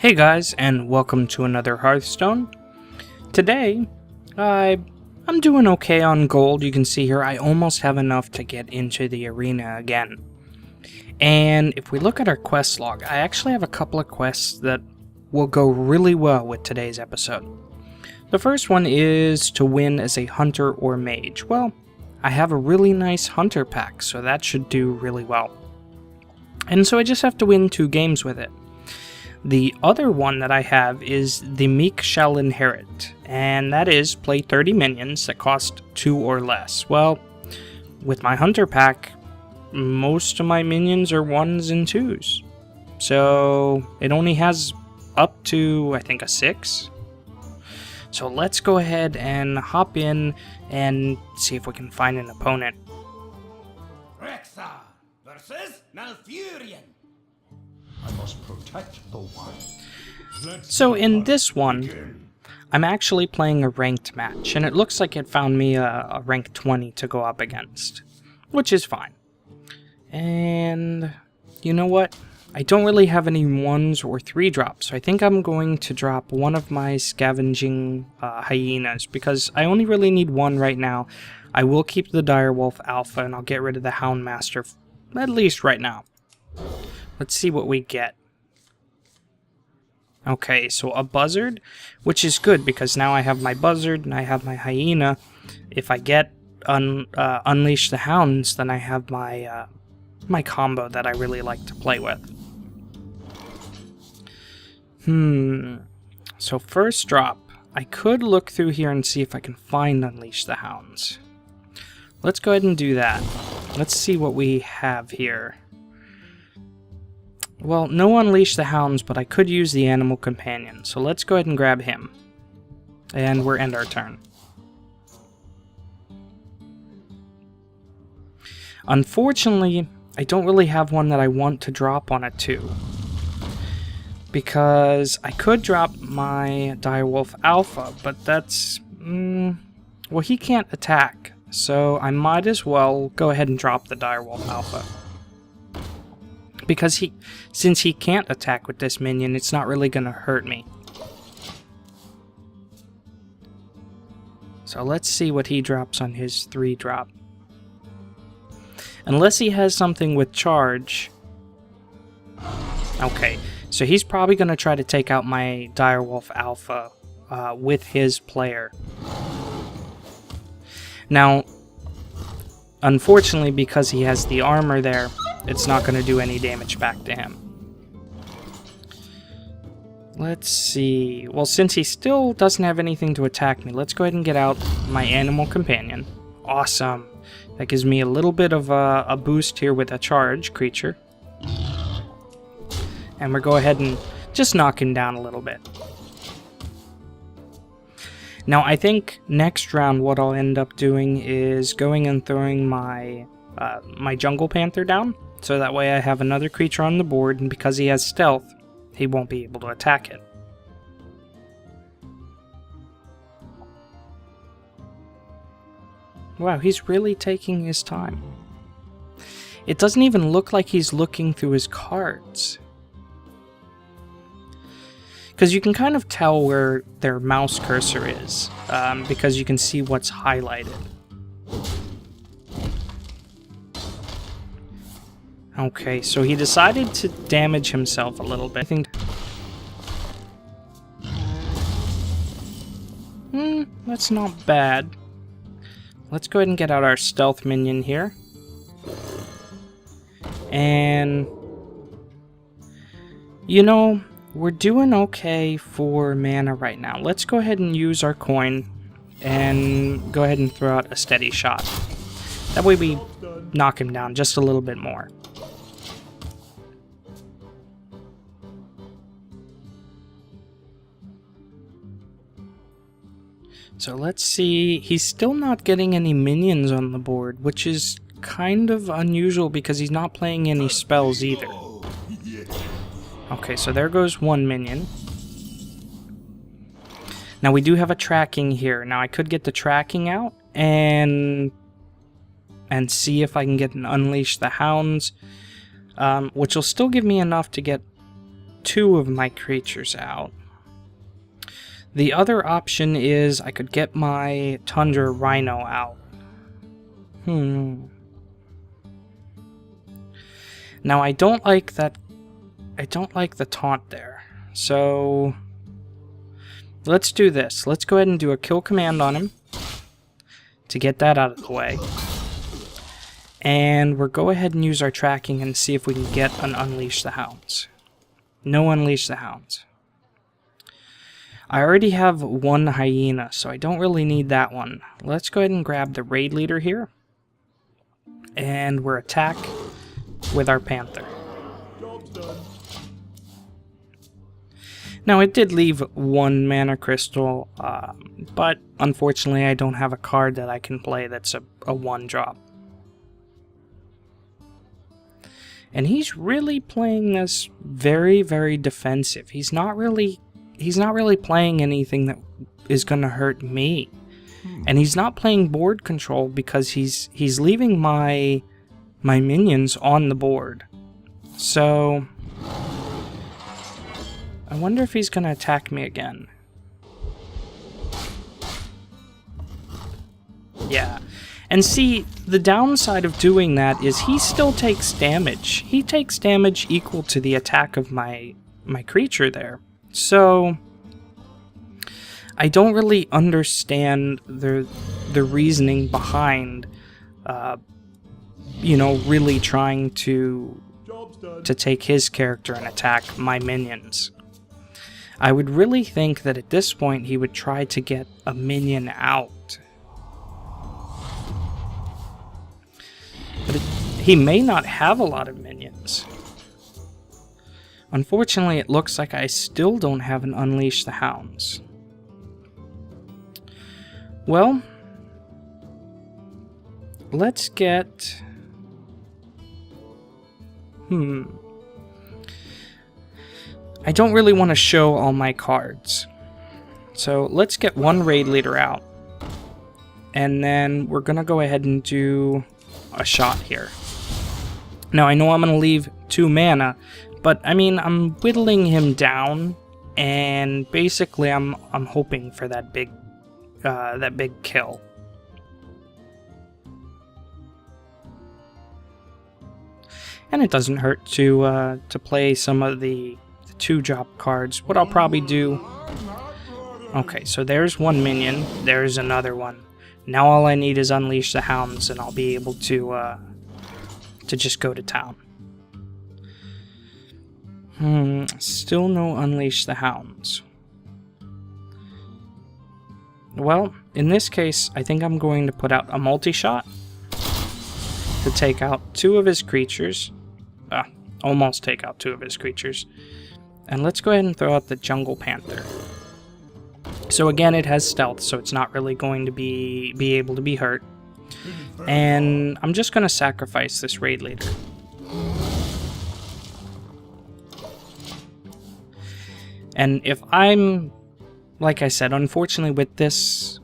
Hey guys, and welcome to another Hearthstone. Today, I'm doing okay on gold. You can see here I almost have enough to get into the arena again. And if we look at our quest log, I actually have a couple of quests that will go really well with today's episode. The first one is to win as a hunter or mage. Well, I have a really nice hunter pack, so that should do really well. And so I just have to win 2 games with it. The other one that I have is the meek shall inherit, and that is play 30 minions that cost 2 or less. Well, with my hunter pack, most of my minions are 1s and 2s, so it only has up to, I think, a 6. So let's go ahead and hop in and see if we can find an opponent. Rexa versus Malfurion. I must protect the one. So in this one, I'm actually playing a ranked match, and it looks like it found me a rank 20 to go up against, which is fine. And you know what? I don't really have any 1s or 3 drops, so I think I'm going to drop one of my scavenging hyenas, because I only really need 1 right now. I will keep the direwolf alpha, and I'll get rid of the houndmaster, at least right now. Let's see what we get. Okay, so a buzzard, which is good because now I have my buzzard and I have my hyena. If I get unleash the hounds, then I have my my combo that I really like to play with. So first drop, I could look through here and see if I can find unleash the hounds. Let's go ahead and do that. Let's see what we have here. Well, no unleash the hounds, but I could use the animal companion, so let's go ahead and grab him. And we'll end our turn. Unfortunately, I don't really have one that I want to drop on a 2. Because I could drop my direwolf alpha, but that's... well, he can't attack, so I might as well go ahead and drop the direwolf alpha. Because since he can't attack with this minion, it's not really going to hurt me. So let's see what he drops on his 3 drop. Unless he has something with charge. Okay, so he's probably going to try to take out my direwolf alpha with his player. Now, unfortunately, because he has the armor there, it's not going to do any damage back to him. Let's see. Well, since he still doesn't have anything to attack me, let's go ahead and get out my animal companion. Awesome. That gives me a little bit of a boost here with a charge creature. And we'll go ahead and just knock him down a little bit. Now, I think next round what I'll end up doing is going and throwing my my jungle panther down. So that way I have another creature on the board, and because he has stealth, he won't be able to attack it. Wow, he's really taking his time. It doesn't even look like he's looking through his cards. Because you can kind of tell where their mouse cursor is, because you can see what's highlighted. Okay, so he decided to damage himself a little bit. I think... that's not bad. Let's go ahead and get out our stealth minion here. And... you know, we're doing okay for mana right now. Let's go ahead and use our coin and go ahead and throw out a steady shot. That way we knock him down just a little bit more. So let's see, he's still not getting any minions on the board, which is kind of unusual because he's not playing any spells either. Okay, so there goes 1 minion. Now we do have a tracking here. Now I could get the tracking out and see if I can get an unleash the hounds, which will still give me enough to get 2 of my creatures out. The other option is I could get my Tundra Rhino out. Now I don't like that. I don't like the taunt there. So let's do this. Let's go ahead and do a kill command on him to get that out of the way. And we'll go ahead and use our tracking and see if we can get an Unleash the Hounds. No Unleash the Hounds. I already have 1 hyena, so I don't really need that one. Let's go ahead and grab the raid leader here. And we're attack with our panther. Now it did leave 1 mana crystal, but unfortunately I don't have a card that I can play that's a 1-drop. And he's really playing this very, very defensive. He's not really playing anything that is going to hurt me. And he's not playing board control because he's leaving my minions on the board. So I wonder if he's going to attack me again. Yeah. And see, the downside of doing that is he still takes damage. He takes damage equal to the attack of my creature there. So I don't really understand the reasoning behind, you know, really trying to take his character and attack my minions. I would really think that at this point he would try to get a minion out. But he may not have a lot of minions. Unfortunately, it looks like I still don't have an Unleash the Hounds. Well, let's get... I don't really want to show all my cards. So let's get 1 raid leader out. And then we're going to go ahead and do a shot here. Now I know I'm going to leave 2 mana, but I mean I'm whittling him down, and basically I'm hoping for that big kill. And it doesn't hurt to play some of the 2-drop cards. What I'll probably do... Okay, so there's 1 minion. There's another one. Now all I need is Unleash the Hounds, and I'll be able to just go to town. Still no Unleash the Hounds. Well, in this case, I think I'm going to put out a multi-shot to take out 2 of his creatures. Almost take out 2 of his creatures. And let's go ahead and throw out the Jungle Panther. So again, it has stealth, so it's not really going to be able to be hurt. And I'm just going to sacrifice this raid leader. And if I'm... Like I said, unfortunately with this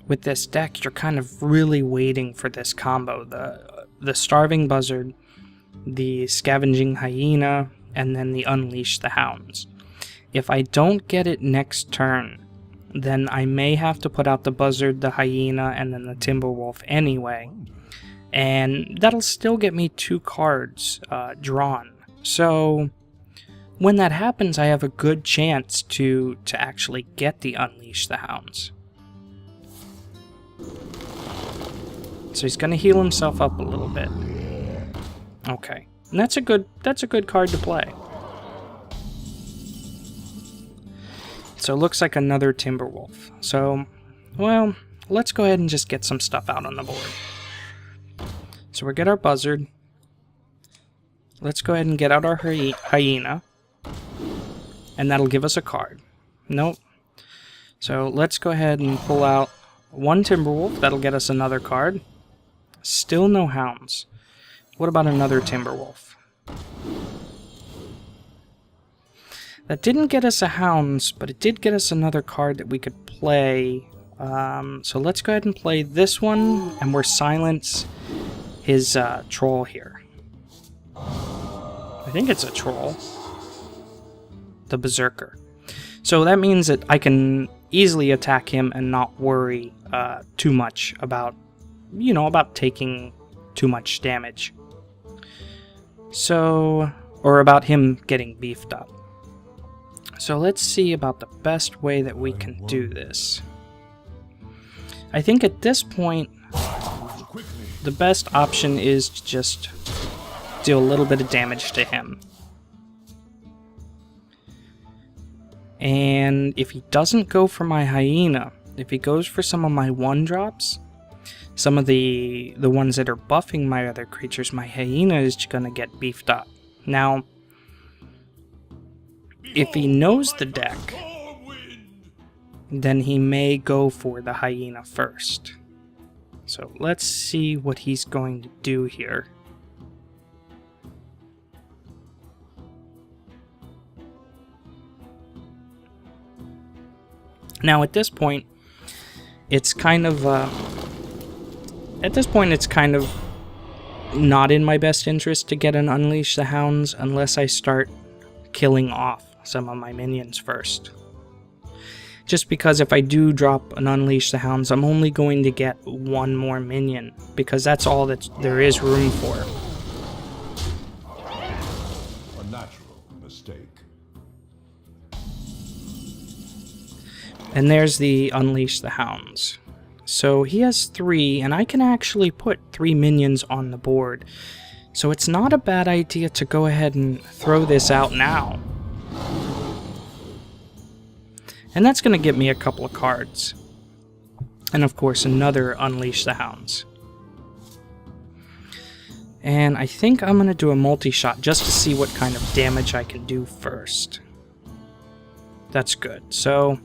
deck, you're kind of really waiting for this combo. The Starving Buzzard, the Scavenging Hyena, and then the Unleash the Hounds. If I don't get it next turn, then I may have to put out the Buzzard, the Hyena, and then the Timberwolf anyway. And that'll still get me 2 cards drawn. So when that happens, I have a good chance to actually get the Unleash the Hounds. So he's going to heal himself up a little bit. Okay, and that's a good card to play. So it looks like another Timberwolf. So, well, let's go ahead and just get some stuff out on the board. So we'll get our Buzzard. Let's go ahead and get out our Hyena. And that'll give us a card. Nope. So let's go ahead and pull out 1 Timberwolf. That'll get us another card. Still no Hounds. What about another Timberwolf? That didn't get us a Hounds, but it did get us another card that we could play. So let's go ahead and play this one, and we'll silence his Troll here. I think it's a Troll. the Berserker. So that means that I can easily attack him and not worry too much about, about taking too much damage. So, or about him getting beefed up. So let's see about the best way that we can do this. I think at this point, the best option is to just deal a little bit of damage to him. And if he doesn't go for my hyena, if he goes for some of my 1-drops, some of the ones that are buffing my other creatures, my hyena is going to get beefed up. Now, if he knows the deck, then he may go for the hyena first. So let's see what he's going to do here. Now at this point, it's kind of not in my best interest to get an Unleash the Hounds unless I start killing off some of my minions first. Just because if I do drop an Unleash the Hounds, I'm only going to get 1 more minion, because that's all that there is room for. A natural mistake. And there's the Unleash the Hounds. So he has 3, and I can actually put 3 minions on the board. So it's not a bad idea to go ahead and throw this out now. And that's going to get me a couple of cards. And of course another Unleash the Hounds. And I think I'm going to do a multi-shot just to see what kind of damage I can do first. That's good. So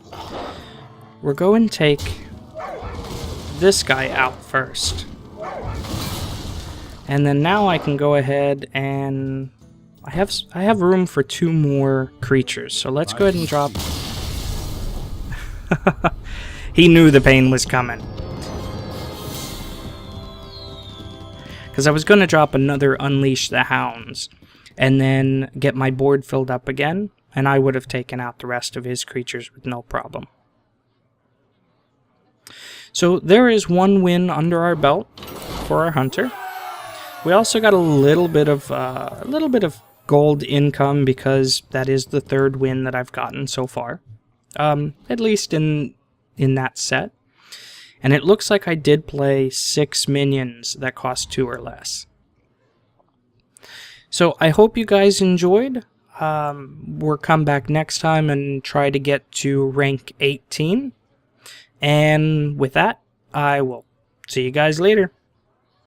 we're going to take this guy out first. And then now I can go ahead and I have room for 2 more creatures. So let's go ahead and drop. He knew the pain was coming. Because I was going to drop another Unleash the Hounds and then get my board filled up again, and I would have taken out the rest of his creatures with no problem. So there is 1 win under our belt for our hunter. We also got a little bit of gold income because that is the 3rd win that I've gotten so far. At least in that set. And it looks like I did play 6 minions that cost 2 or less. So I hope you guys enjoyed. We'll come back next time and try to get to rank 18. And with that, I will see you guys later.